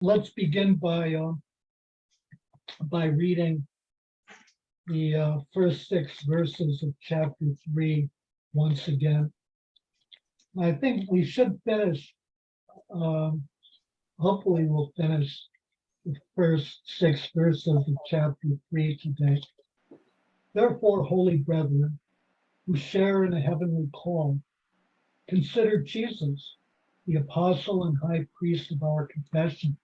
Let's begin by reading the first 6 verses of chapter 3 once again. I think we should finish, hopefully we'll finish the first 6 verses of chapter 3 today. Therefore, holy brethren, who share in a heavenly call, consider Jesus, the apostle and high priest of our confession.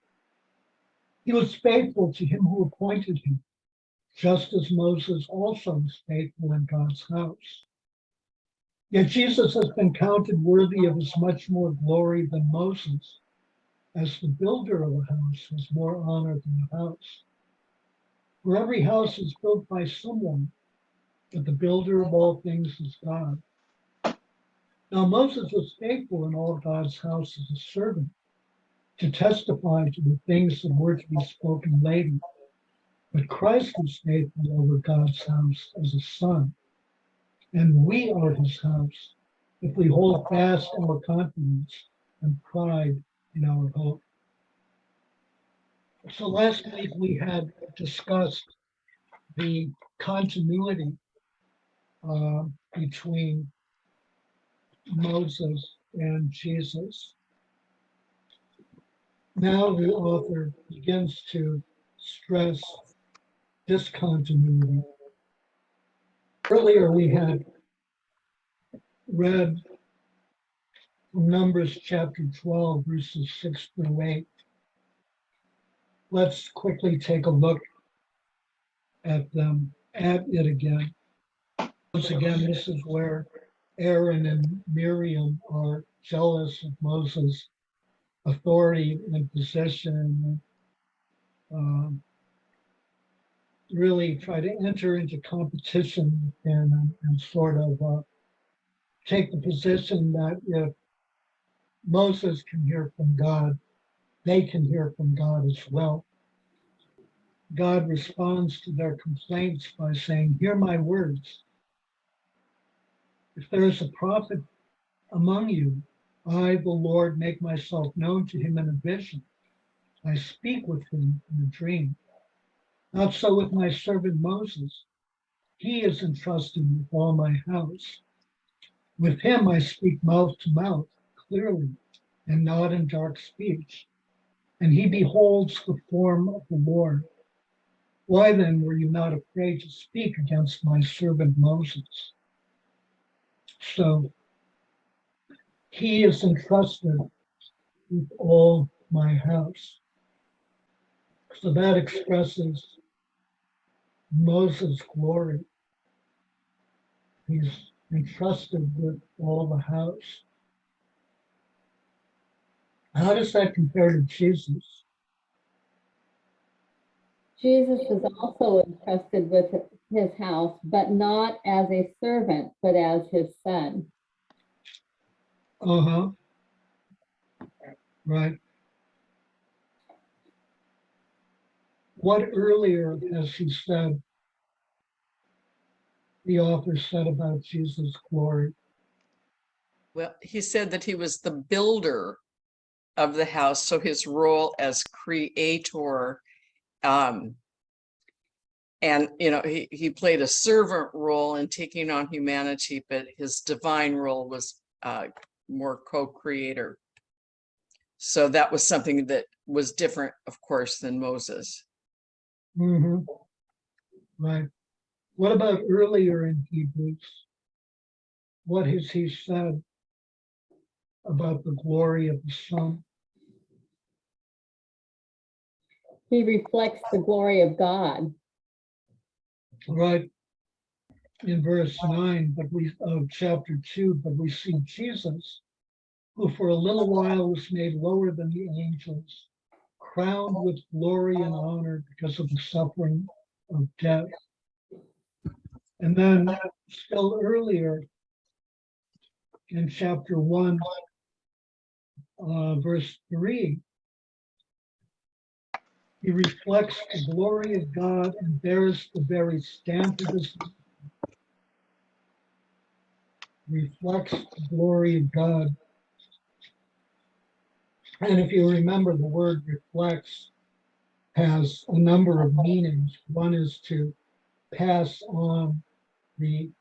He was faithful to him who appointed him, just as Moses also was faithful in God's house. Yet Jesus has been counted worthy of as much more glory than Moses, as the builder of a house has more honor than the house. For every house is built by someone, but the builder of all things is God. Now Moses was faithful in all God's house as a servant, to testify to the things that were to be spoken later. But Christ was faithful over God's house as a son, and we are his house if we hold fast our confidence and pride in our hope. So last week we had discussed the continuity between Moses and Jesus. Now the author begins to stress discontinuity. Earlier we had read from Numbers chapter 12, verses 6 through 8. Let's quickly take a look at it again. Once again, this is where Aaron and Miriam are jealous of Moses' authority and position, and really try to enter into competition with him and sort of take the position that if Moses can hear from God, they can hear from God as well. God responds to their complaints by saying, "Hear my words. If there is a prophet among you, I, the Lord, make myself known to him in a vision. I speak with him in a dream. Not so with my servant Moses. He is entrusted with all my house. With him I speak mouth to mouth, clearly, and not in dark speech. And he beholds the form of the Lord. Why then were you not afraid to speak against my servant Moses?" So he is entrusted with all my house. So that expresses Moses' glory. He's entrusted with all the house. How does that compare to Jesus? Jesus is also entrusted with his house, but not as a servant, but as his son. Right. What earlier has he said, the author said about Jesus' glory? Well, he said that he was the builder of the house, so his role as creator, and he played a servant role in taking on humanity, but his divine role was more co-creator. So that was something that was different, of course, than Moses. Right. What about earlier in Hebrews? What has he said about the glory of the Son? He reflects the glory of God. Right. In verse 9 of chapter 2, but we see Jesus, who for a little while was made lower than the angels, crowned with glory and honor because of the suffering of death. And then still earlier in chapter 1, verse 3, he reflects the glory of God and bears the very stamp of his life. Reflects the glory of God And if you remember, the word reflects has a number of meanings. One is to pass on the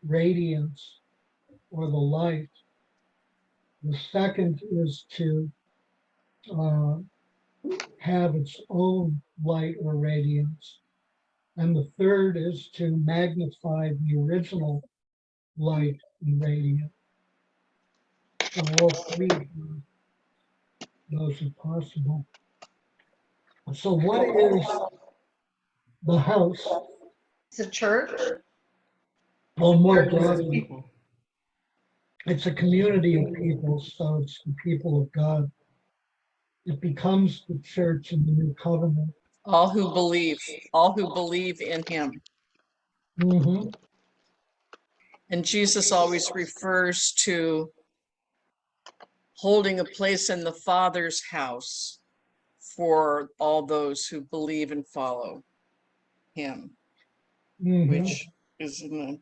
radiance or the light. The second is to have its own light or radiance. And the third is to magnify the original light and radiance. So all three of those are possible. So what is the house? It's a church. Well, more Church is broadly, people. it's a community of people, so it's the people of God. It becomes the church in the new covenant. all who believe in him. Mhm. And Jesus always refers to holding a place in the Father's house for all those who believe and follow him, Mhm. which is in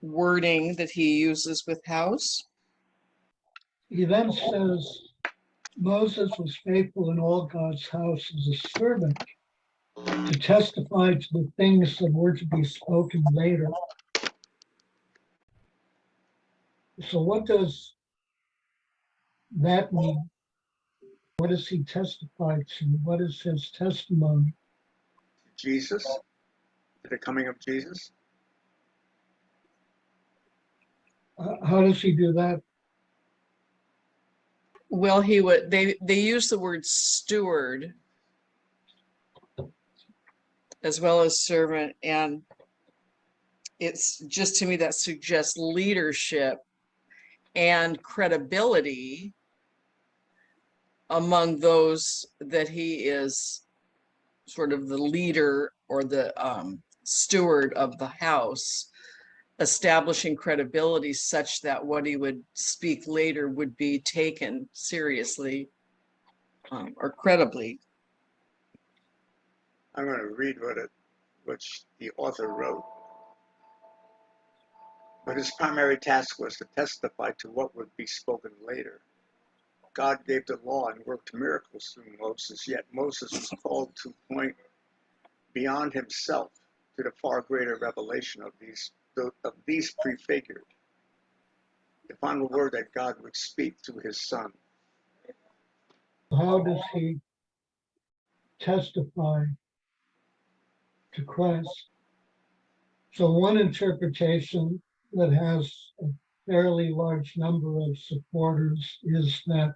the wording that he uses with house. He then says, Moses was faithful in all God's house as a servant to testify to the things that were to be spoken later. So what does that mean? What does he testify to? What is his testimony? Jesus, to the coming of Jesus. How does he do that? Well, they use the word steward as well as servant, and it's just, to me, that suggests leadership and credibility among those that he is sort of the leader or the steward of the house, establishing credibility such that what he would speak later would be taken seriously or credibly. I'm going to read what the author wrote. But his primary task was to testify to what would be spoken later. God gave the law and worked miracles through Moses, yet Moses was called to point beyond himself to the far greater revelation of these prefigured, the final word that God would speak through his son. How does he testify to Christ? So one interpretation that has a fairly large number of supporters is that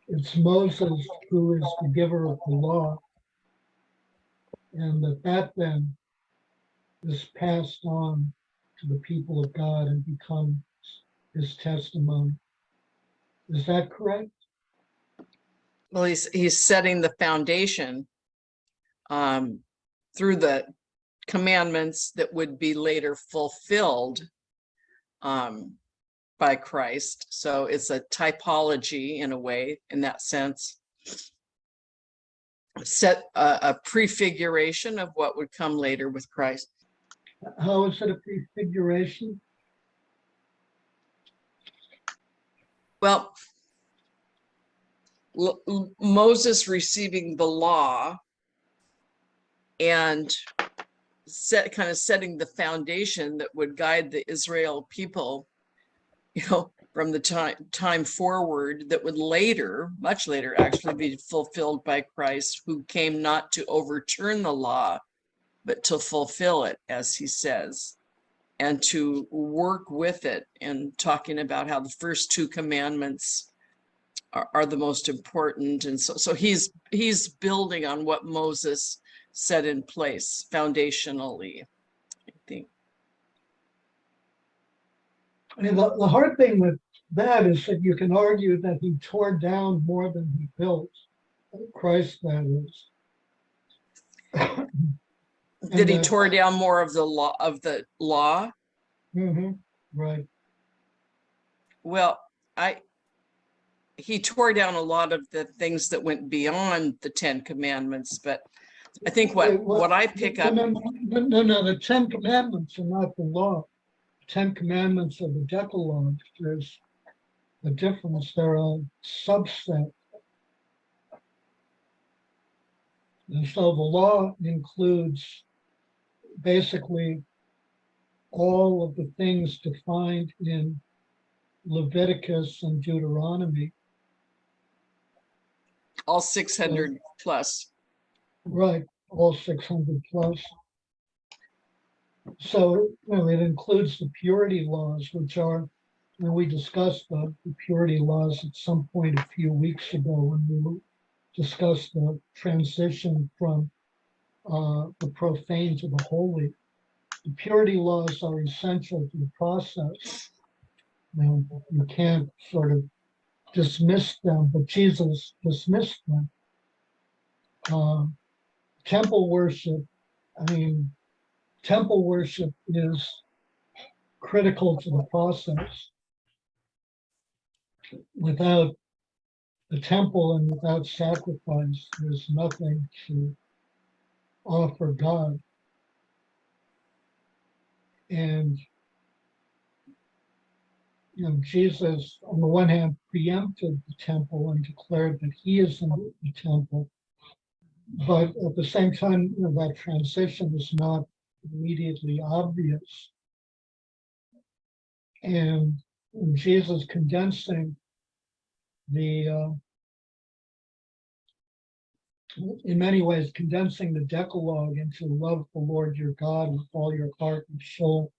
it's Moses who is the giver of the law, and that then is passed on to the people of God and becomes his testimony. Is that correct? Well, he's setting the foundation through the commandments that would be later fulfilled by Christ. So it's a typology in a way, in that sense. Set a prefiguration of what would come later with Christ. How is it a prefiguration? Well, Moses receiving the law and setting the foundation that would guide the Israel people, from the time forward, that would later, much later, actually be fulfilled by Christ, who came not to overturn the law, but to fulfill it, as he says, and to work with it, and talking about how the first two commandments are the most important. And so he's building on what Moses set in place foundationally, I think. I mean, the hard thing with that is that you can argue that he tore down more than he built. Christ, that is. That he tore down more of the law. Mm-hmm, right. Well, he tore down a lot of the things that went beyond the 10 Commandments, but I think what I pick up. No, the 10 Commandments are not the law. 10 Commandments of the Decalogue. There's a difference. They're a subset. And so the law includes basically all of the things defined in Leviticus and Deuteronomy. All 600 plus. Right, all 600 plus. So it includes the purity laws, which are, when we discussed the purity laws at some point a few weeks ago when we discussed the transition from the profane to the holy. The purity laws are essential to the process. Now, you can't sort of dismiss them, but Jesus dismissed them. Temple worship, temple worship is critical to the process. Without the temple and without sacrifice, there's nothing to offer God. And Jesus, on the one hand, preempted the temple and declared that he is in the temple. But at the same time, that transition is not immediately obvious. And Jesus condensing in many ways, condensing the Decalogue into love the Lord your God with all your heart and soul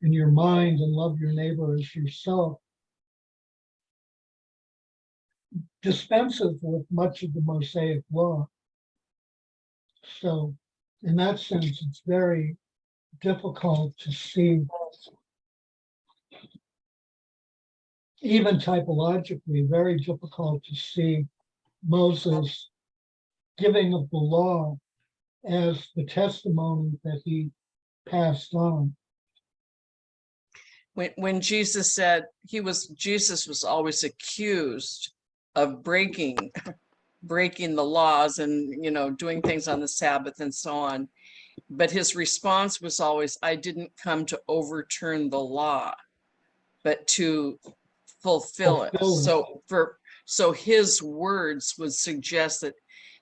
and your mind, and love your neighbor as yourself, dispenses with much of the Mosaic law. So in that sense, it's very difficult to see, even typologically, very difficult to see Moses giving of the law as the testimony that he passed on. When Jesus said Jesus was always accused of breaking the laws and doing things on the Sabbath and so on. But his response was always, I didn't come to overturn the law, but to fulfill it. So his words would suggest that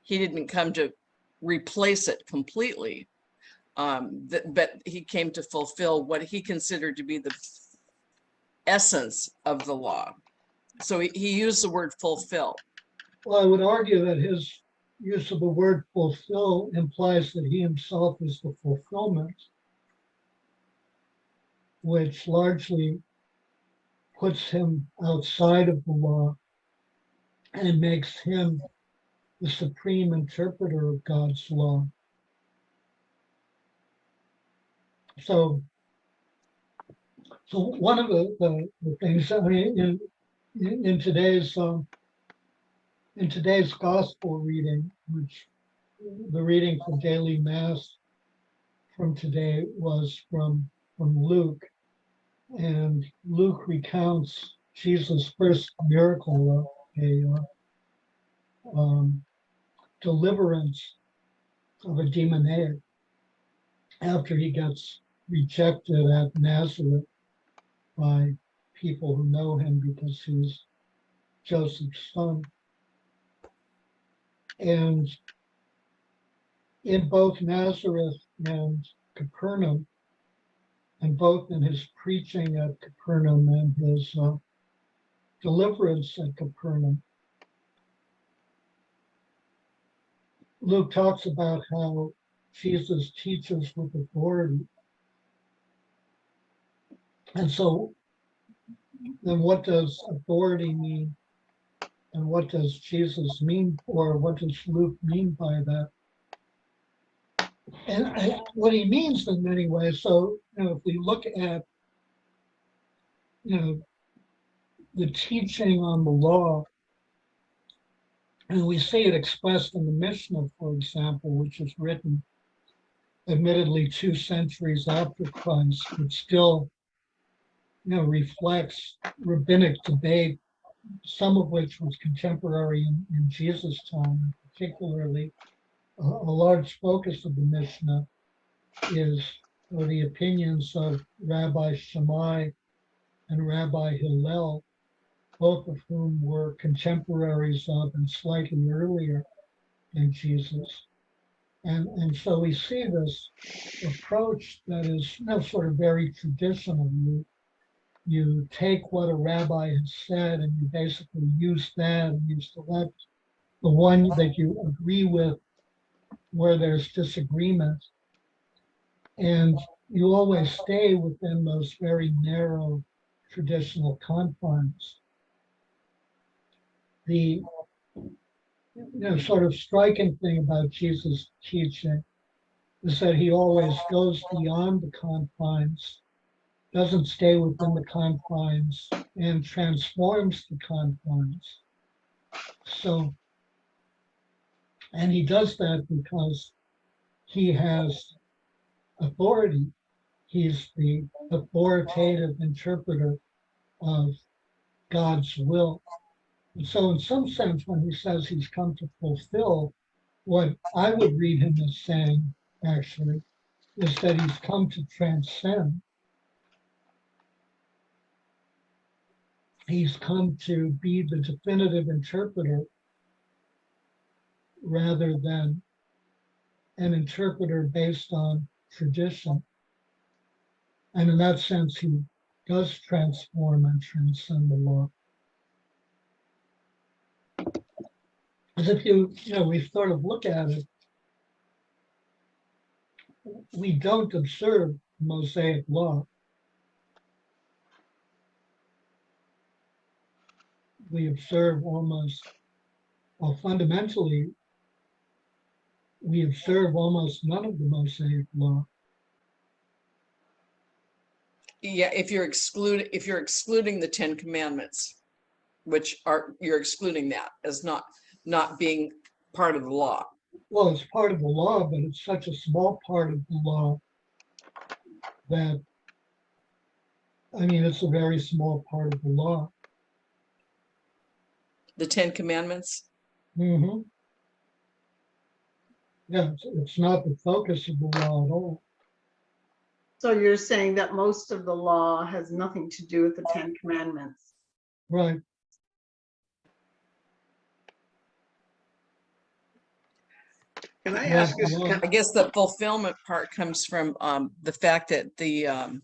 he didn't come to replace it completely, but he came to fulfill what he considered to be the essence of the law. So he used the word fulfill. Well, I would argue that his use of the word fulfill implies that he himself is the fulfillment, which largely puts him outside of the law and makes him the supreme interpreter of God's law. So one of the things, in today's gospel reading, which the reading for daily mass from today was from Luke, and Luke recounts Jesus' first miracle, a deliverance of a demoniac after he gets rejected at Nazareth by people who know him because he's Joseph's son. And in both Nazareth and Capernaum, and both in his preaching at Capernaum and his deliverance at Capernaum, Luke talks about how Jesus teaches with authority. And so then what does authority mean? And what does Jesus mean, or what does Luke mean by that? And what he means in many ways, so if we look at the teaching on the law, and we see it expressed in the Mishnah, for example, which is written admittedly 2 centuries after Christ, but still reflects rabbinic debate, some of which was contemporary in Jesus' time. Particularly a large focus of the Mishnah is the opinions of Rabbi Shammai and Rabbi Hillel, both of whom were contemporaries of and slightly earlier than Jesus. And so we see this approach that is, sort of very traditional. You take what a rabbi has said and you basically use that, and you select the one that you agree with where there's disagreement. And you always stay within those very narrow traditional confines. The sort of striking thing about Jesus' teaching is that he always goes beyond the confines, doesn't stay within the confines, and transforms the confines. So, and he does that because he has authority. He's the authoritative interpreter of God's will. And so in some sense, when he says he's come to fulfill, what I would read him as saying, actually, is that he's come to transcend. He's come to be the definitive interpreter rather than an interpreter based on tradition. And in that sense, he does transform and transcend the law. As if we sort of look at it, we don't observe Mosaic law. We observe fundamentally, we observe almost none of the Mosaic law. Yeah, if you're excluding the 10 Commandments, you're excluding that as not being part of the law. Well, it's part of the law, but it's such a small part of the law that, it's a very small part of the law. The 10 Commandments. Mm-hmm. Yeah, it's not the focus of the law at all. So you're saying that most of the law has nothing to do with the 10 Commandments? Right. Can I ask this? I guess the fulfillment part comes from the fact that the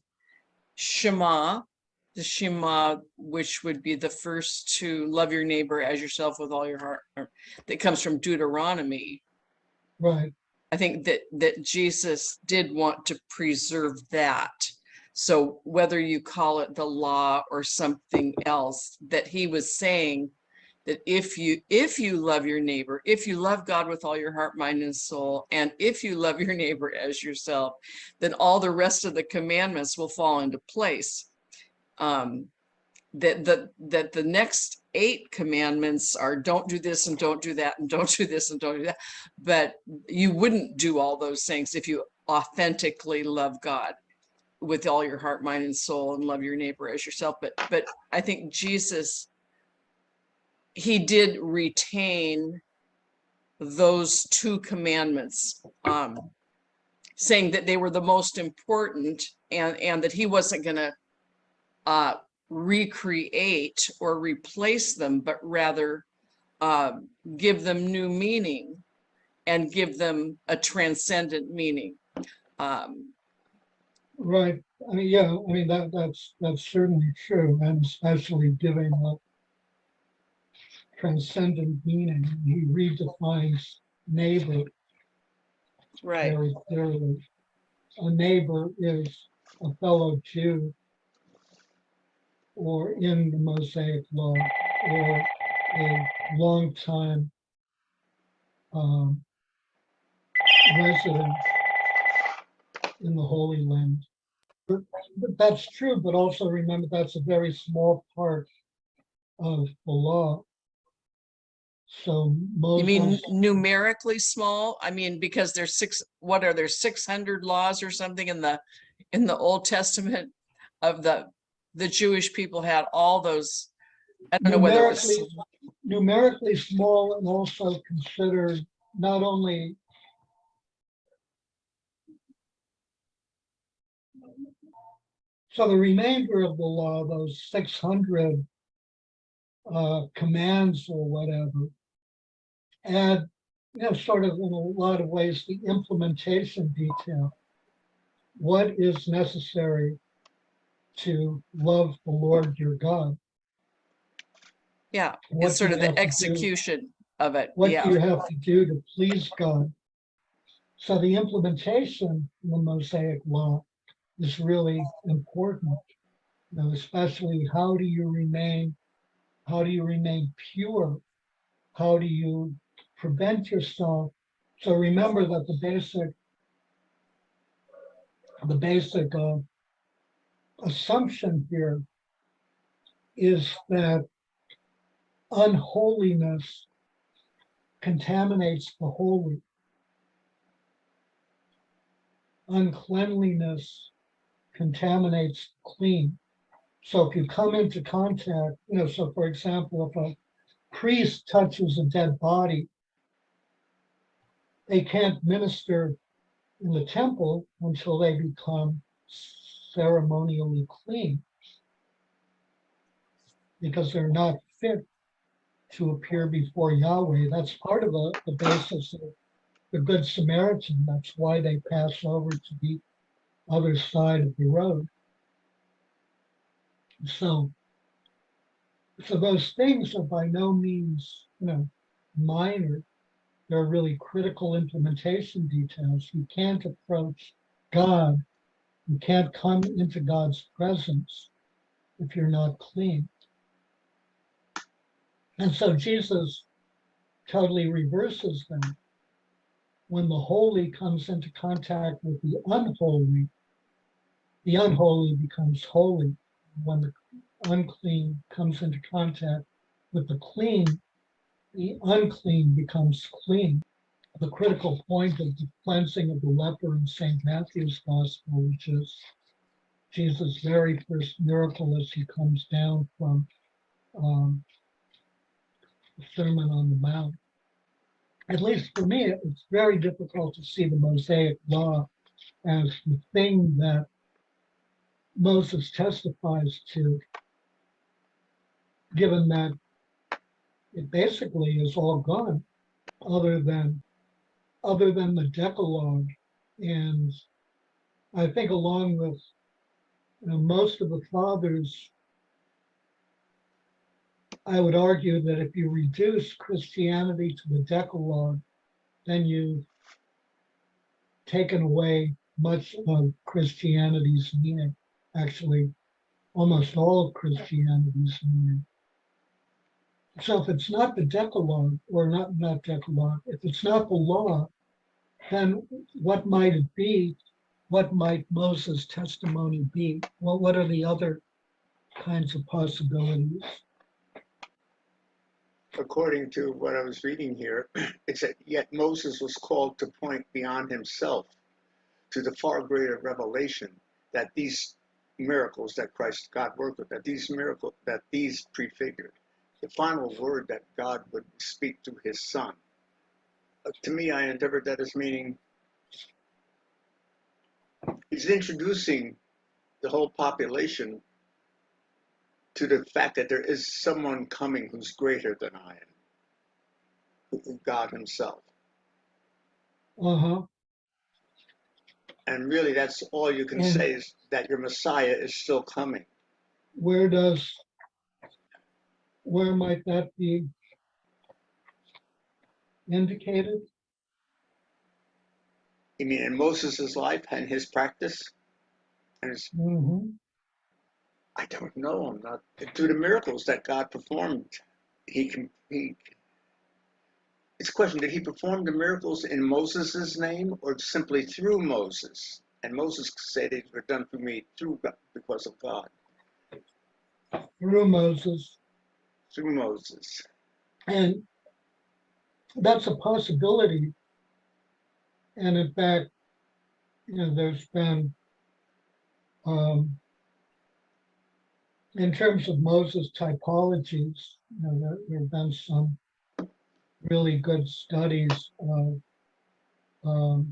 Shema, which would be the first to love your neighbor as yourself with all your heart, that comes from Deuteronomy. Right. I think that Jesus did want to preserve that. So whether you call it the law or something else, that he was saying that if you love your neighbor, if you love God with all your heart, mind, and soul, and if you love your neighbor as yourself, then all the rest of the commandments will fall into place. That the next 8 commandments are don't do this and don't do that and don't do this and don't do that. But you wouldn't do all those things if you authentically love God with all your heart, mind, and soul, and love your neighbor as yourself. But I think Jesus, he did retain those 2 commandments, saying that they were the most important, and that he wasn't going to recreate or replace them, but rather give them new meaning and give them a transcendent meaning. Right. That's certainly true, and especially giving a transcendent meaning. He redefines neighbor very clearly. A neighbor is a fellow Jew, or in the Mosaic law, or a longtime resident in the Holy Land. But that's true, but also remember that's a very small part of the law. So You mean Moses, numerically small? I mean, because there's 600 laws or something in the Old Testament of the Jewish people had all those. I don't know whether it was numerically small, and also considered not only so the remainder of the law, those 600 commands or whatever, add, sort of in a lot of ways, the implementation detail. What is necessary to love the Lord your God? Yeah, What it's sort do of you have the to do? execution of it. What Yeah, do you have to do to please God? So the implementation in the Mosaic law is really important. Especially how do you remain pure? How do you prevent yourself? So remember that the basic assumption here is that unholiness contaminates the holy. Uncleanliness contaminates clean. So if you come into contact, so for example, if a priest touches a dead body, they can't minister in the temple until they become ceremonially clean, because they're not fit to appear before Yahweh. That's part of the basis of the Good Samaritan. That's why they pass over to the other side of the road. So those things are by no means, minor. They're really critical implementation details. You can't approach God. You can't come into God's presence if you're not clean. And so Jesus totally reverses that. When the holy comes into contact with the unholy becomes holy. When the unclean comes into contact with the unclean becomes clean. The critical point of the cleansing of the leper in St. Matthew's Gospel, which is Jesus' very first miracle as he comes down from the Sermon on the Mount. At least for me, it's very difficult to see the Mosaic law as the thing that Moses testifies to, given that it basically is all gone, other than the Decalogue. And I think along with most of the fathers, I would argue that if you reduce Christianity to the Decalogue, then you've taken away much of Christianity's meaning, actually almost all of Christianity's meaning. So if it's not the Decalogue, or not Decalogue, if it's not the law, then what might it be? What might Moses' testimony be? Well, what are the other kinds of possibilities? According to what I was reading here, it said, yet Moses was called to point beyond himself to the far greater revelation that these miracles that God worked with, that these prefigured, the final word that God would speak to his son. To me, I interpret that as meaning he's introducing the whole population to the fact that there is someone coming who's greater than I am, God himself. Uh-huh. And really, that's all you can say, is that your Messiah is still coming. Where might that be indicated? You mean in Moses' life and his practice? And I don't know. I'm not, through the miracles that God performed, it's a question, did he perform the miracles in Moses' name or simply through Moses? And Moses said they were done through me, because of God. Through Moses. Through Moses. And that's a possibility. And in fact, there's been, in terms of Moses typologies, there have been some really good studies of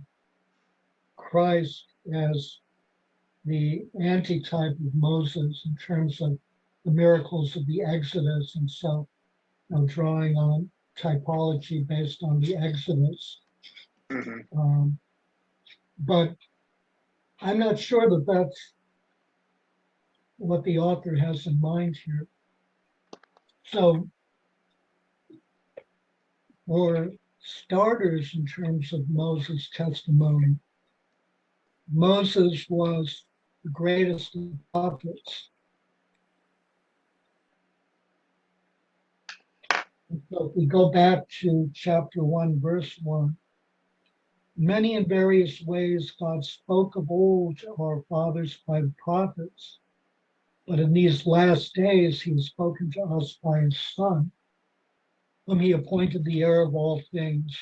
Christ as the antitype of Moses in terms of the miracles of the Exodus, and so drawing on typology based on the Exodus. Mhm. But I'm not sure that that's what the author has in mind here. So for starters, in terms of Moses' testimony, Moses was the greatest of prophets. And so if we go back to chapter 1, verse 1, many and various ways God spoke of old to our fathers by the prophets, but in these last days he has spoken to us by his Son, whom he appointed the heir of all things,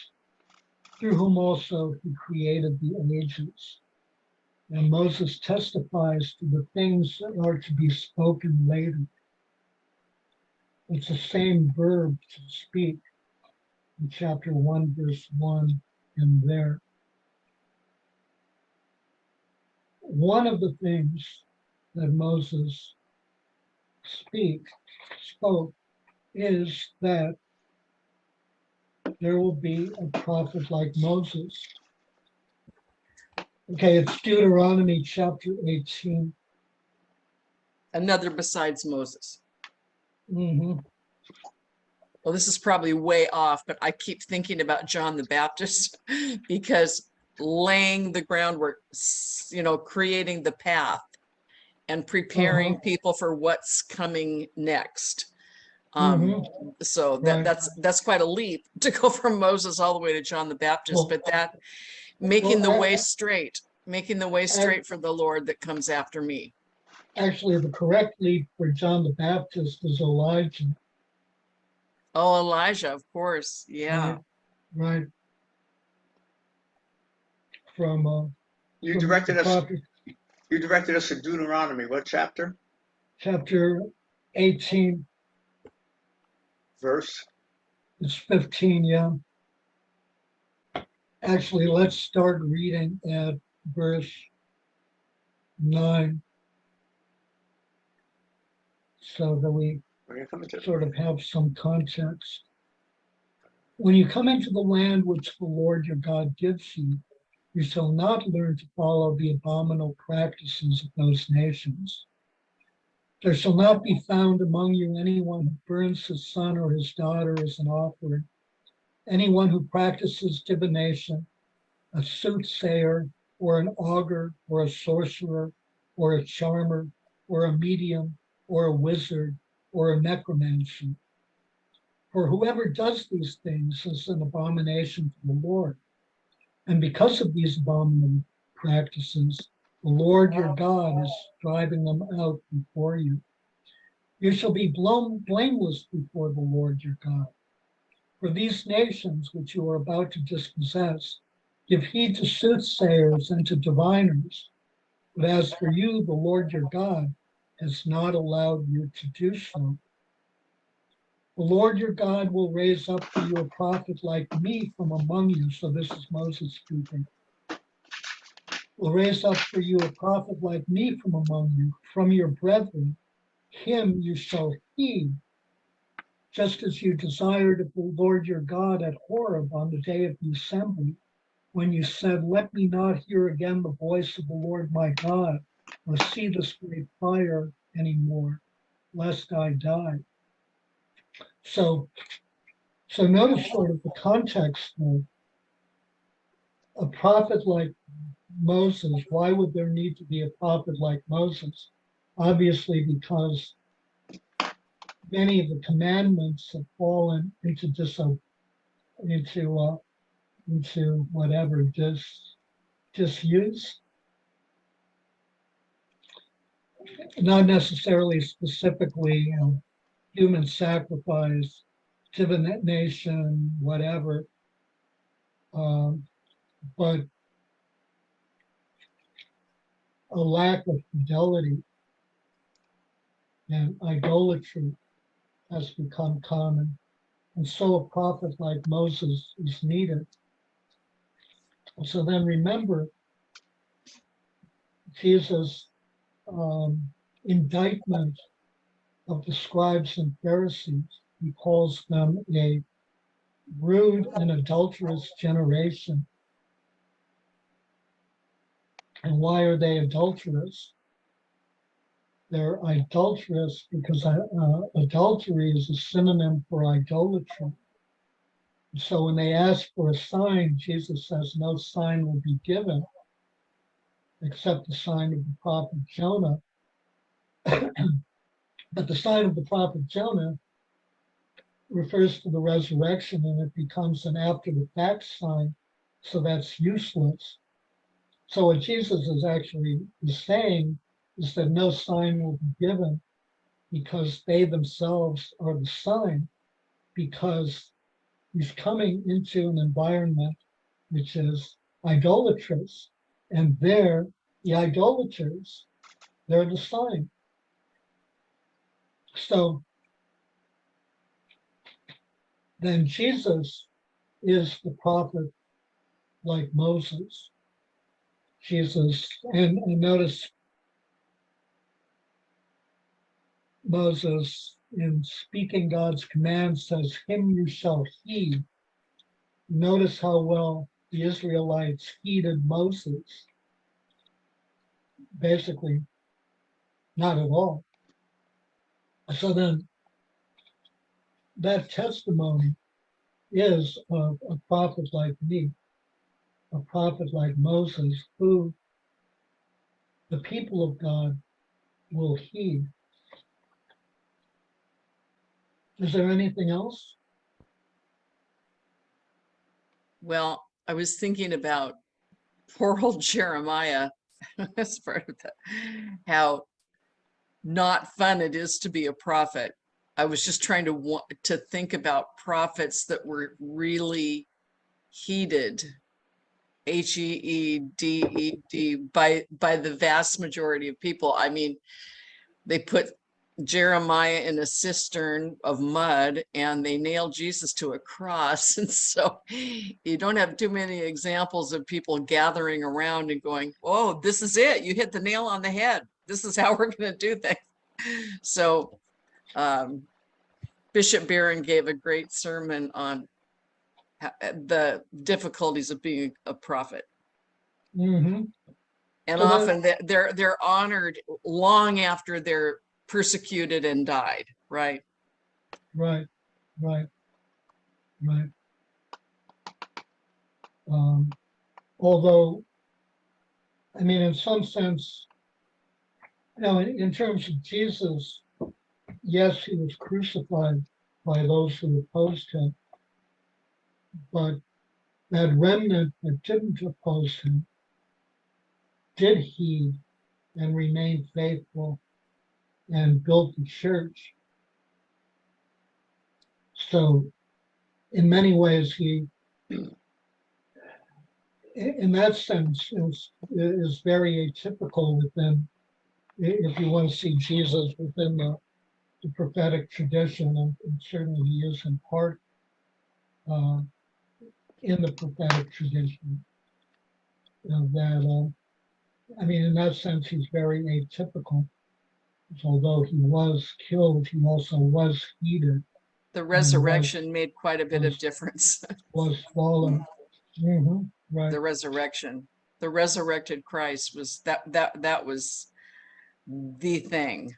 through whom also he created the ages. And Moses testifies to the things that are to be spoken later. It's the same verb to speak in chapter 1, verse 1 and there. One of the things that Moses spoke is that there will be a prophet like Moses. Okay, it's Deuteronomy chapter 18. Another besides Moses. Mhm. Well, this is probably way off, but I keep thinking about John the Baptist because laying the groundwork, creating the path and preparing people for what's coming next. So Right. that's quite a leap to go from Moses all the way to John the Baptist, Well- but that making well, the way straight for the Lord that comes after me. Actually, the correct leap for John the Baptist is Elijah. Oh, Elijah, of course. Yeah. Right. From You from directed the us. prophet, You directed us to Deuteronomy. What chapter? chapter 18, Verse? it's 15, yeah. Actually, let's start reading at verse 9 so that we We're coming to. sort of have some context. When you come into the land which the Lord your God gives you, you shall not learn to follow the abominable practices of those nations. There shall not be found among you anyone who burns his son or his daughter as an offering, anyone who practices divination, a soothsayer, or an augur, or a sorcerer, or a charmer, or a medium, or a wizard, or a necromancer. For whoever does these things is an abomination to the Lord. And because of these abominable practices, the Lord your God is driving them out before you. You shall be blameless before the Lord your God. For these nations which you are about to dispossess, give heed to soothsayers and to diviners. But as for you, the Lord your God has not allowed you to do so. The Lord your God will raise up for you a prophet like me from among you. So this is Moses speaking. Will raise up for you a prophet like me from among you, from your brethren. Him you shall heed, just as you desired of the Lord your God at Horeb on the day of the assembly, when you said, let me not hear again the voice of the Lord my God, or see this great fire anymore, lest I die. So notice sort of the context of a prophet like Moses. Why would there need to be a prophet like Moses? Obviously, because many of the commandments have fallen into whatever disuse. Not necessarily specifically human sacrifice, divination, whatever, but a lack of fidelity and idolatry has become common. And so a prophet like Moses is needed. So then remember, Jesus' indictment of the scribes and Pharisees. He calls them a rude and adulterous generation. And why are they adulterous? They're adulterous because adultery is a synonym for idolatry. So when they ask for a sign, Jesus says no sign will be given except the sign of the prophet Jonah. But the sign of the prophet Jonah refers to the resurrection, and it becomes an after the fact sign, so that's useless. So what Jesus is actually saying is that no sign will be given because they themselves are the sign, because he's coming into an environment which is idolatrous, and they're the idolaters, they're the sign. So then Jesus is the prophet like Moses. Jesus, and notice Moses in speaking God's command says, him you shall heed. Notice how well the Israelites heeded Moses. Basically, not at all. So then that testimony is of a prophet like me, a prophet like Moses, who the people of God will heed. Is there anything else? Well, I was thinking about poor old Jeremiah as part of that, how not fun it is to be a prophet. I was just trying to think about prophets that were really heeded, heeded, by the vast majority of people. I mean, they put Jeremiah in a cistern of mud and they nailed Jesus to a cross. And so you don't have too many examples of people gathering around and going, oh, this is it. You hit the nail on the head. This is how we're going to do things. So Bishop Barron gave a great sermon on the difficulties of being a prophet. Mm-hmm. And So often they're honored long after they're persecuted and died, right? Right. Although, I mean, in some sense, in terms of Jesus, yes, he was crucified by those who opposed him, but that remnant that didn't oppose him did heed and remain faithful and built the church. So in many ways, he, in that sense, is very atypical within, if you want to see Jesus within the prophetic tradition, and certainly he is in part in the prophetic tradition. I mean, in that sense, he's very atypical. Although he was killed, he also was heeded. The resurrection made quite a bit of difference. Was followed. Mm-hmm. Right. The resurrection, the resurrected Christ was that was the thing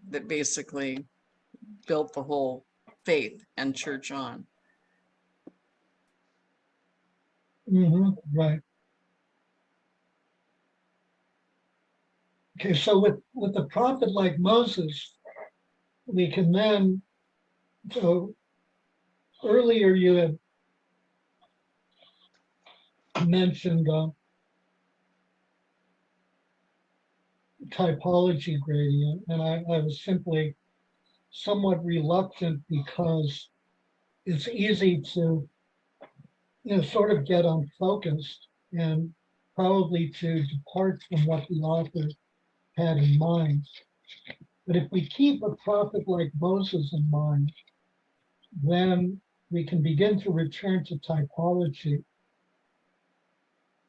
that basically built the whole faith and church on. Mm-hmm. Right. Okay, so with a prophet like Moses, we can then, so earlier you had mentioned typology gradient, and I was simply somewhat reluctant because it's easy to, sort of get unfocused and probably to depart from what the author had in mind. But if we keep a prophet like Moses in mind, then we can begin to return to typology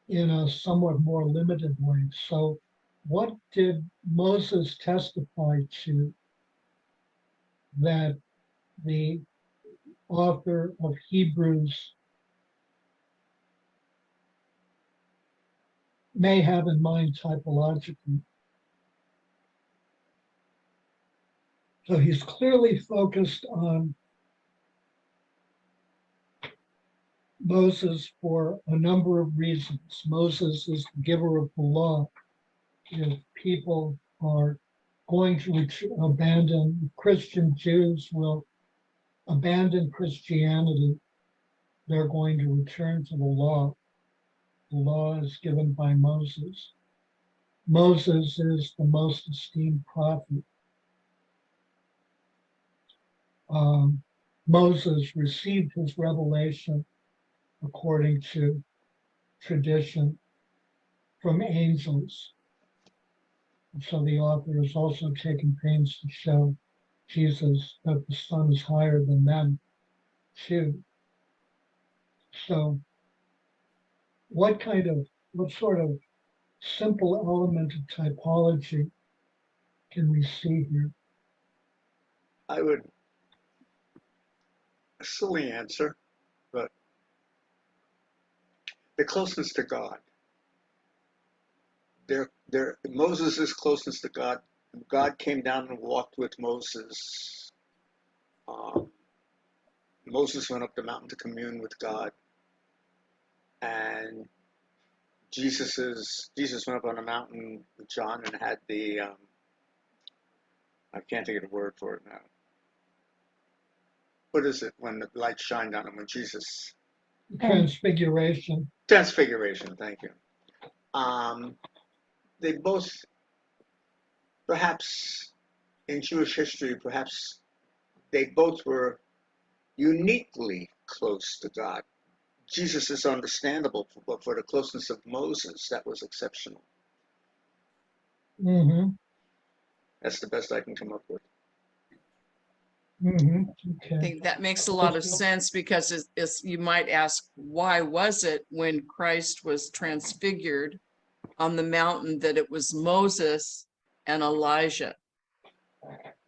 in a somewhat more limited way. So what did Moses testify to that the author of Hebrews may have in mind typologically. So he's clearly focused on Moses for a number of reasons. Moses is the giver of the law. If people are going to abandon, Christian Jews will abandon Christianity, they're going to return to the law. The law is given by Moses. Moses is the most esteemed prophet. Moses received his revelation, according to tradition, from angels. And so the author has also taken pains to show Jesus that the Son is higher than them too. So what sort of simple element of typology can we see here? I would, a silly answer, but the closeness to God. Moses' closeness to God. God came down and walked with Moses. Moses went up the mountain to commune with God. And Jesus went up on a mountain with John and had the, I can't think of the word for it now. What is it when the light shined on him, when Jesus? Transfiguration. Transfiguration, thank you. They both, perhaps in Jewish history, perhaps they both were uniquely close to God. Jesus is understandable, but for the closeness of Moses, that was exceptional. Mm-hmm. That's the best I can come up with. Mm-hmm. I Okay. think that makes a lot of sense because it's you might ask, why was it when Christ was transfigured on the mountain that it was Moses and Elijah?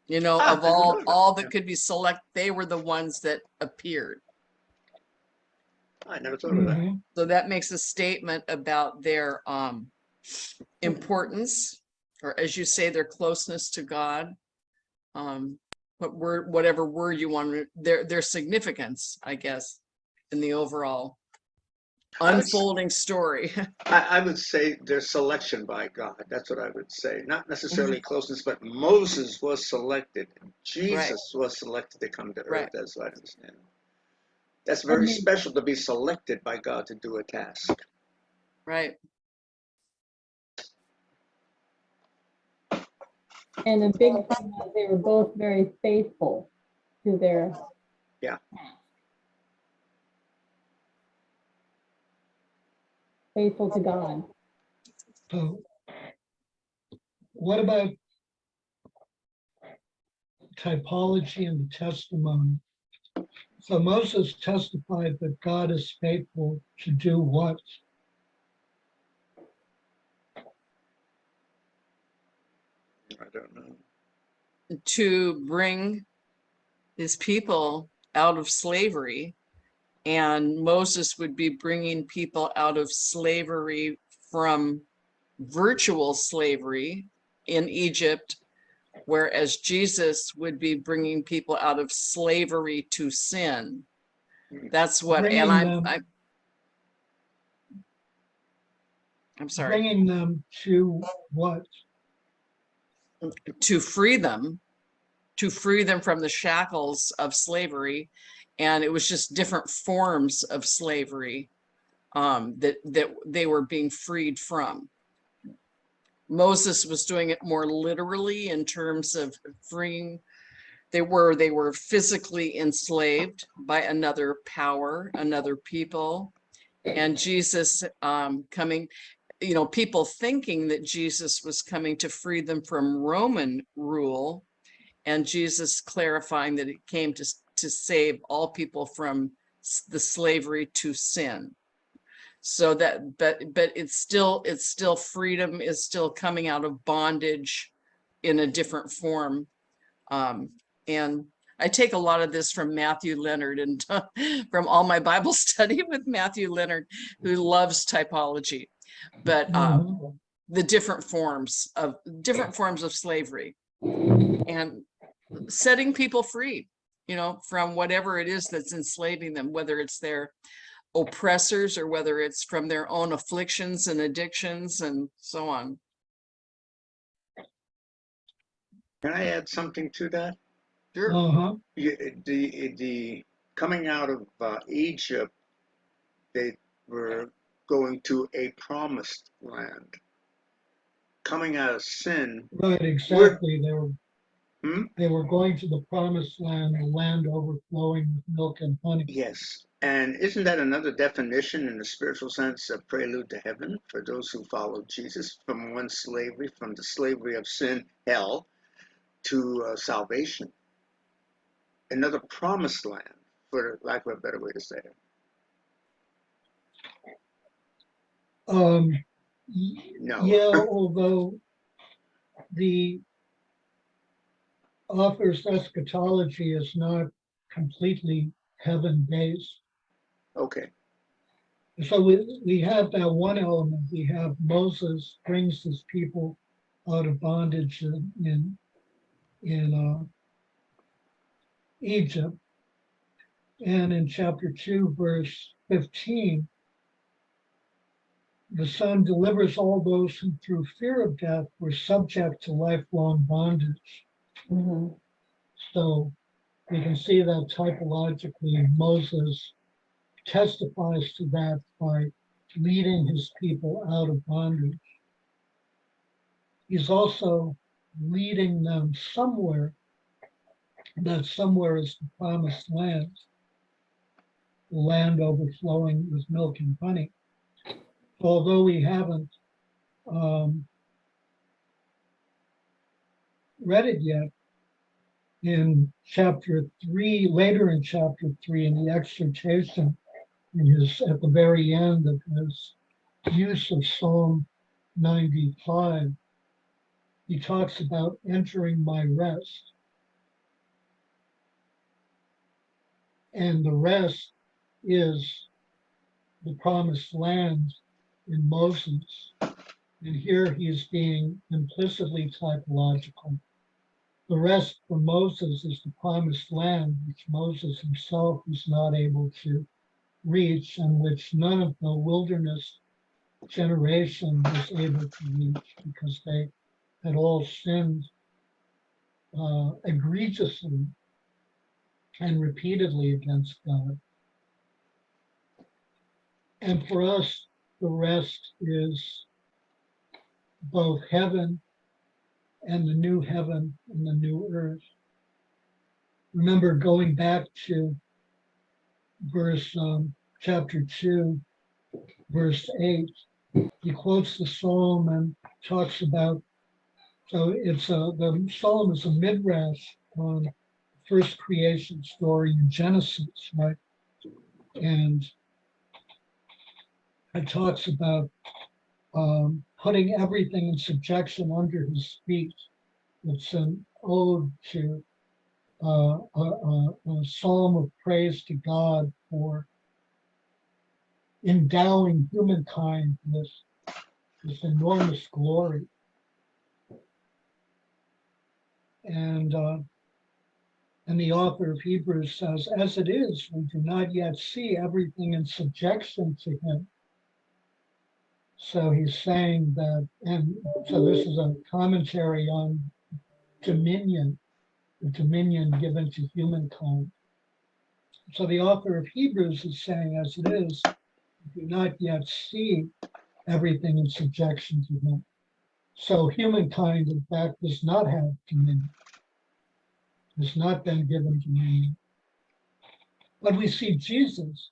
You know, of all that could be select, they were the ones that appeared. I never thought of that. Mm-hmm. So that makes a statement about their importance, or as you say, their closeness to God. Whatever word you want, their significance, I guess, in the overall unfolding story. I would say their selection by God. That's what I would say. Not necessarily closeness, but Moses was selected. Jesus was selected to come to earth, Right. as I understand it. That's very special to be selected by God to do a task. Right. And a big thing was they were both very faithful to their Yeah. task. Faithful to God. So what about typology and the testimony? So Moses testified that God is faithful to do what? I don't know. To bring his people out of slavery, and Moses would be bringing people out of slavery from virtual slavery in Egypt, whereas Jesus would be bringing people out of slavery to sin. That's what, and I'm sorry. Bringing them to what? To free them from the shackles of slavery. And it was just different forms of slavery that they were being freed from. Moses was doing it more literally in terms of freeing. They were physically enslaved by another power, another people. And Jesus coming, you know, people thinking that Jesus was coming to free them from Roman rule, and Jesus clarifying that it came to save all people from the slavery to sin. So that, but it's still freedom is still coming out of bondage in a different form. And I take a lot of this from Matthew Leonard and from all my Bible study with Matthew Leonard, who loves typology, but Mhm. the different forms of slavery and setting people free, from whatever it is that's enslaving them, whether it's their oppressors or whether it's from their own afflictions and addictions and so on. Can I add something to that? Sure. Uh-huh. The coming out of Egypt, they were going to a promised land. Coming out of sin, Right, exactly. Hmm? They were going to the promised land, the land overflowing with milk and honey. Yes. And isn't that another definition in the spiritual sense, a prelude to heaven for those who follow Jesus, from one slavery, from the slavery of sin, hell, to salvation? Another promised land, for lack of a better way to say it. Y- No. Yeah, although the author's eschatology is not completely heaven-based. Okay. So we have that one element. We have Moses brings his people out of bondage in Egypt, and in chapter 2, verse 15, the Son delivers all those who through fear of death were subject to lifelong bondage. Mhm. So we can see that typologically Moses testifies to that by leading his people out of bondage. He's also leading them somewhere. That somewhere is the promised land, the land overflowing with milk and honey. Although we haven't read it yet, in chapter 3, later in chapter 3, in the exhortation, at the very end of his use of Psalm 95, he talks about entering my rest. And the rest is the promised land in Moses. And here he's being implicitly typological. The rest for Moses is the promised land, which Moses himself was not able to reach, and which none of the wilderness generation was able to reach, because they had all sinned egregiously and repeatedly against God. And for us, the rest is both heaven and the new heaven and the new earth. Remember, going back to chapter 2, verse 8, he quotes the psalm and talks about, so the psalm is a midrash on first creation story in Genesis, right? And it talks about putting everything in subjection under his feet. It's an ode to a psalm of praise to God for endowing humankind with this enormous glory. And the author of Hebrews says, as it is, we do not yet see everything in subjection to him. So he's saying that, and so this is a commentary on dominion, the dominion given to humankind. So the author of Hebrews is saying, as it is, we do not yet see everything in subjection to him. So humankind, in fact, does not have dominion, has not been given dominion. But we see Jesus,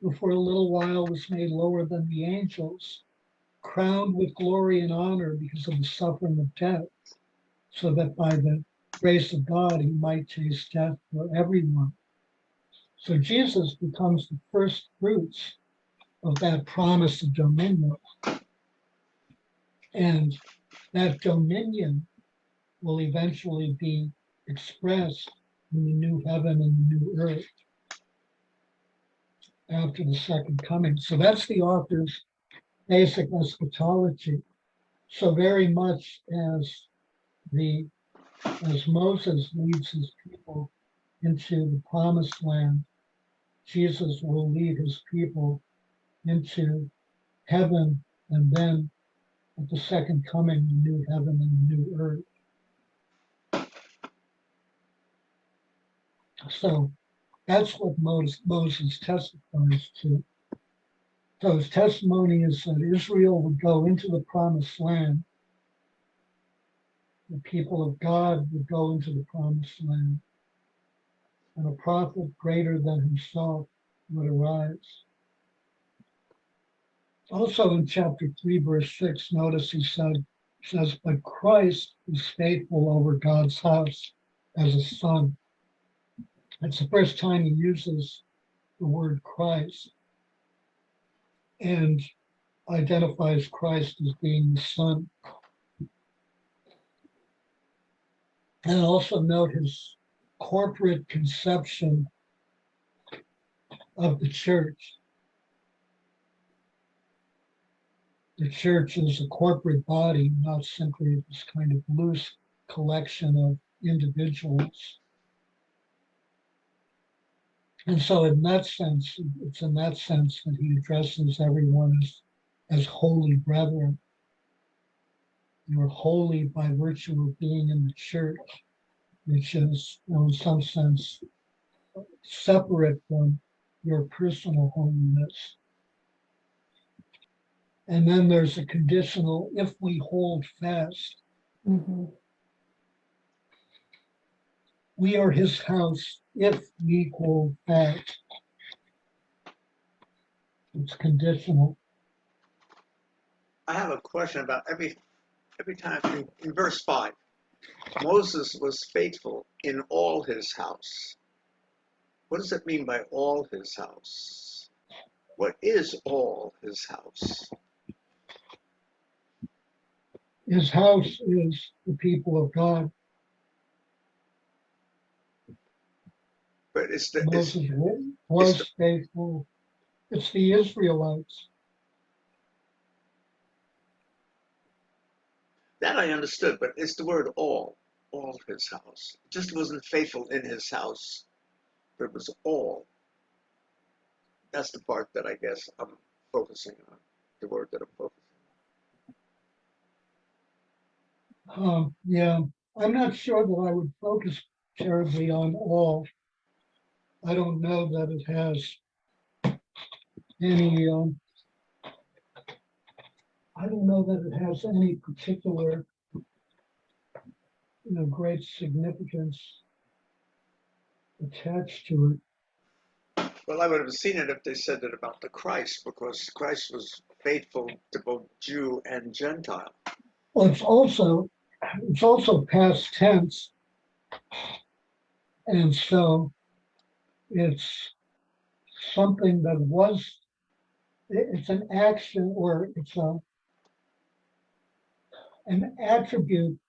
who for a little while was made lower than the angels, crowned with glory and honor because of the suffering of death, so that by the grace of God he might taste death for everyone. So Jesus becomes the first fruits of that promise of dominion. And that dominion will eventually be expressed in the new heaven and the new earth after the second coming. So that's the author's basic eschatology. So very much as Moses leads his people into the promised land, Jesus will lead his people into heaven, and then at the second coming, the new heaven and the new earth. So that's what Moses testifies to. So his testimony is that Israel would go into the promised land. The people of God would go into the promised land. And a prophet greater than himself would arise. Also in chapter 3, verse 6, notice he says, but Christ is faithful over God's house as a son. That's the first time he uses the word Christ and identifies Christ as being the Son. And also note his corporate conception of the church. The church is a corporate body, not simply this kind of loose collection of individuals. And so in that sense, it's in that sense that he addresses everyone as holy brethren. You're holy by virtue of being in the church, which is, in some sense, separate from your personal holiness. And then there's a conditional, if we hold fast. Mhm. We are his house if we hold fast. It's conditional. I have a question about every time in verse 5. Moses was faithful in all his house. What does it mean by all his house? What is all his house? His house is the people of God. But it's Moses was faithful. It's the Israelites. that I understood, but it's the word all his house. Just wasn't faithful in his house, but it was all. That's the part that I guess I'm focusing on, the word that I'm focusing Yeah, I'm not sure that I would focus terribly on all. I don't know that it has any, I don't know that it has any particular, great significance attached to it. on. Well, I would have seen it if they said it about the Christ, because Christ was faithful to both Jew and Gentile. Well, it's also past tense, and so it's something that was. It's an action, or it's an attribute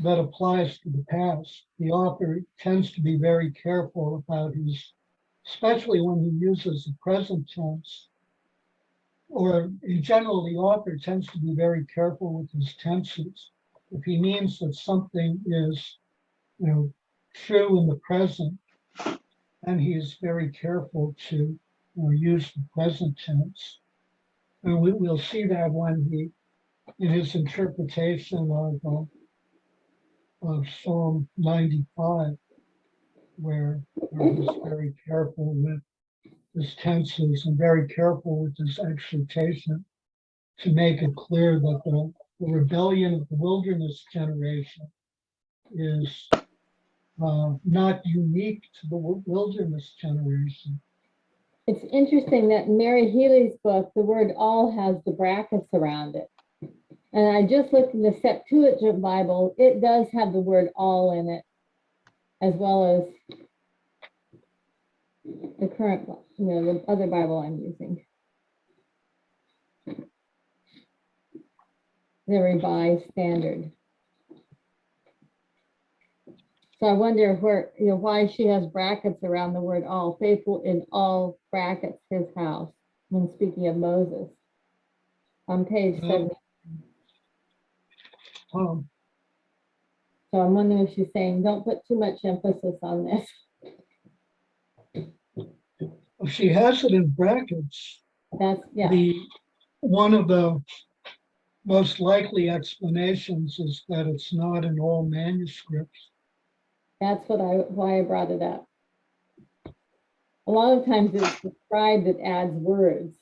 that applies to the past. The author tends to be very careful about especially when he uses the present tense, or in general, the author tends to be very careful with his tenses. If he means that something is, true in the present, then he is very careful to use the present tense. And we'll see that when he, in his interpretation of Psalm 95, where he's very careful with his tenses and very careful with his exhortation to make it clear that the rebellion of the wilderness generation is not unique to the wilderness generation. It's interesting that Mary Healy's book, the word all has the brackets around it. And I just looked in the Septuagint Bible, it does have the word all in it, as well as the current, the other Bible I'm using. The Revised Standard. So I wonder where, why she has brackets around the word all, faithful in all brackets, his house, when speaking of Moses. On page Oh. 7. Um, So I'm wondering if she's saying, don't put too much emphasis on this. she has it in brackets. That's, yeah, One of the most likely explanations is that it's not in all manuscripts. that's why I brought it up. A lot of times it's the scribe that adds words.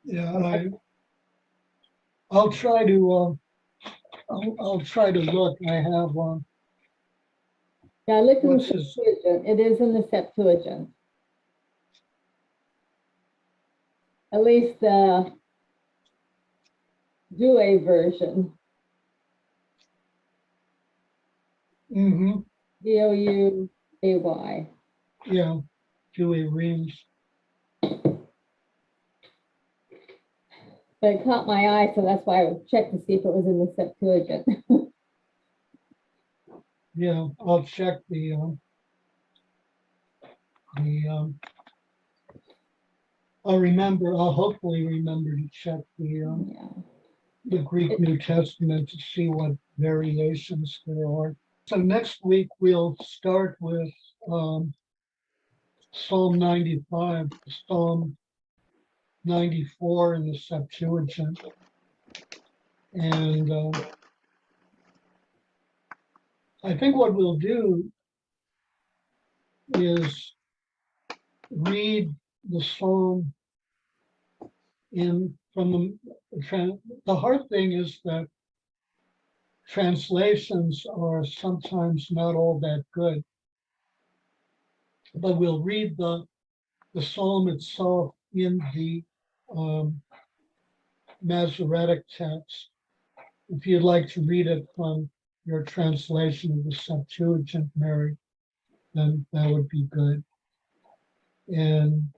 Yeah, I'll try to I'll try to look. I have Yeah, look in the what's his Septuagint. It is in the Septuagint. At least the Douay version, Douay. yeah, Julie Reams. But it caught my eye, so that's why I checked to see if it was in the Septuagint. Yeah, I'll check I'll hopefully remember to check Yeah. the Greek New Testament to see what variations there are. So next week we'll start with Psalm 95, Psalm 94 in the Septuagint. And I think what we'll do is read the psalm from the hard thing is that translations are sometimes not all that good, but we'll read the psalm itself in the Masoretic text. If you'd like to read it from your translation of the Septuagint, Mary, then that would be good. And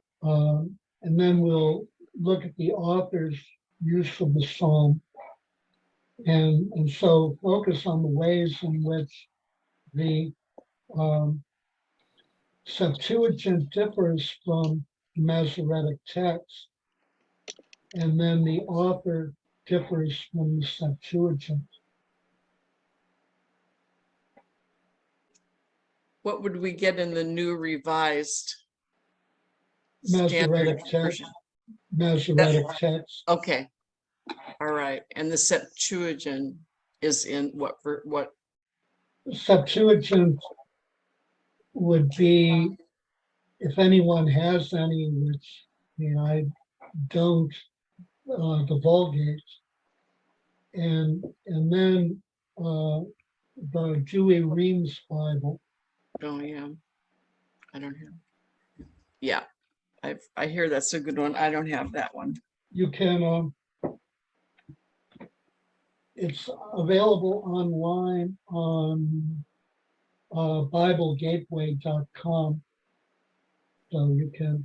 then we'll look at the author's use of the psalm, and so focus on the ways in which the Septuagint differs from the Masoretic text, and then the author differs from the Septuagint. What would we get in the new revised Masoretic standard text. version? Masoretic text. Okay, all right. And the Septuagint is in what? Septuagint would be, if anyone has any, which I don't, the Vulgate, and then the Dewey Reams Bible. Oh yeah, I don't have. Yeah, I hear that's a good one. I don't have that one. You can. It's available online on BibleGateway.com, so you can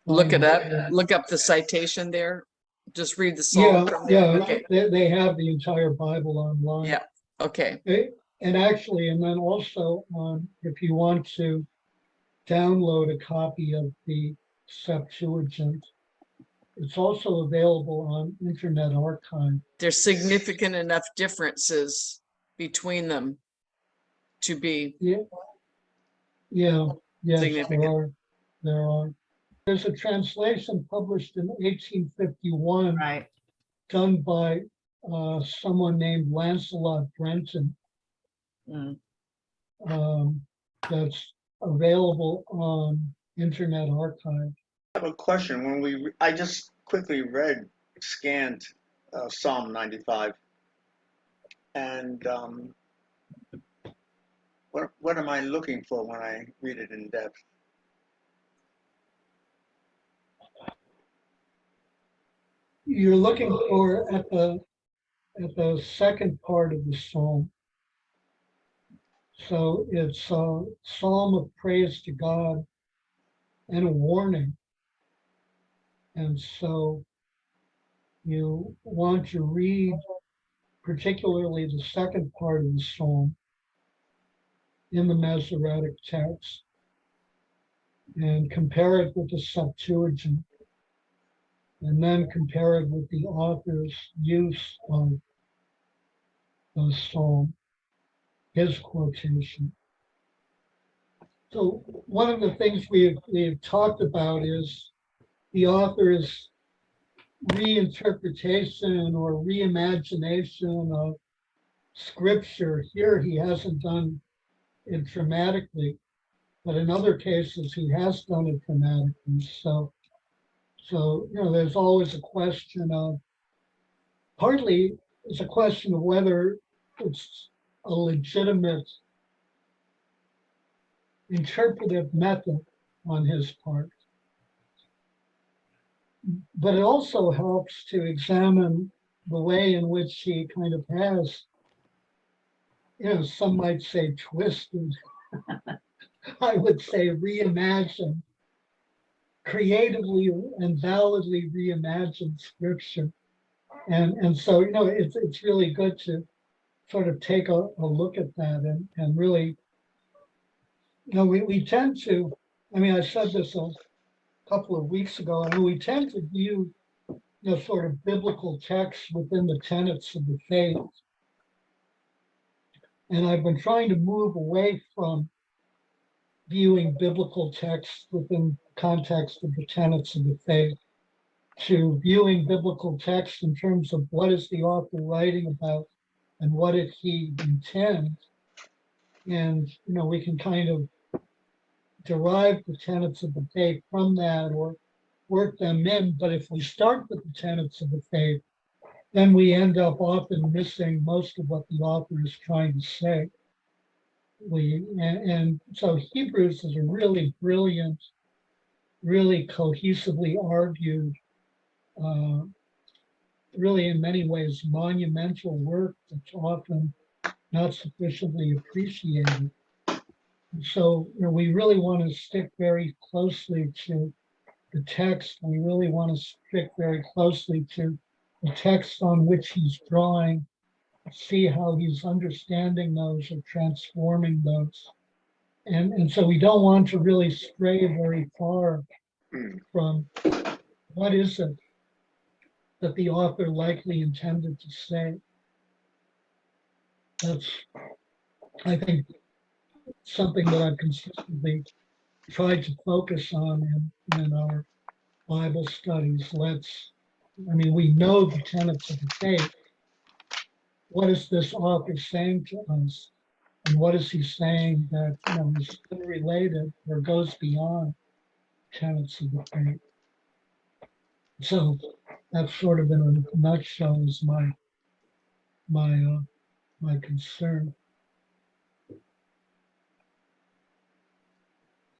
Look find it up. Look up the citation there. Just read the psalm Yeah, from there. yeah, Okay. they have the entire Bible online. Yeah. Okay. And actually, and then also if you want to download a copy of the Septuagint, it's also available on Internet Archive. There's significant enough differences between them to be Yeah, yes, there significant. are. There's a translation published in 1851 Right. done by someone named Lancelot Brenton. Mm. That's available on Internet Archive. I have a question. I just quickly scanned Psalm 95, and what am I looking for when I read it in depth? You're looking for at the second part of the psalm. So it's a psalm of praise to God and a warning. And so you want to read particularly the second part of the psalm in the Masoretic text, and compare it with the Septuagint, and then compare it with the author's use of the psalm, his quotation. So one of the things we've talked about is the author's reinterpretation or reimagination of scripture. Here he hasn't done it dramatically, but in other cases he has done it dramatically. So there's always a question of, partly it's a question of whether it's a legitimate interpretive method on his part. But it also helps to examine the way in which he kind of has, some might say twisted, I would say reimagined, creatively and validly reimagined scripture. And so, it's really good to sort of take a look at that and really, we tend to, I said this a couple of weeks ago, we tend to view, sort of biblical texts within the tenets of the faith. And I've been trying to move away from viewing biblical texts within the context of the tenets of the faith to viewing biblical texts in terms of what is the author writing about and what did he intend. And, we can kind of derive the tenets of the faith from that or work them in. But if we start with the tenets of the faith, then we end up often missing most of what the author is trying to say. And so Hebrews is a really brilliant, really cohesively argued, really in many ways monumental work that's often not sufficiently appreciated. And so, we really want to stick very closely to the text. We really want to stick very closely to the text on which he's drawing, see how he's understanding those or transforming those. And so we don't want to really stray very far from what is it that the author likely intended to say. That's, I think, something that I've consistently tried to focus on in our Bible studies. We know the tenets of the faith. What is this author saying to us? And what is he saying that is unrelated or goes beyond tenets of the faith? So that's sort of in a nutshell is my concern.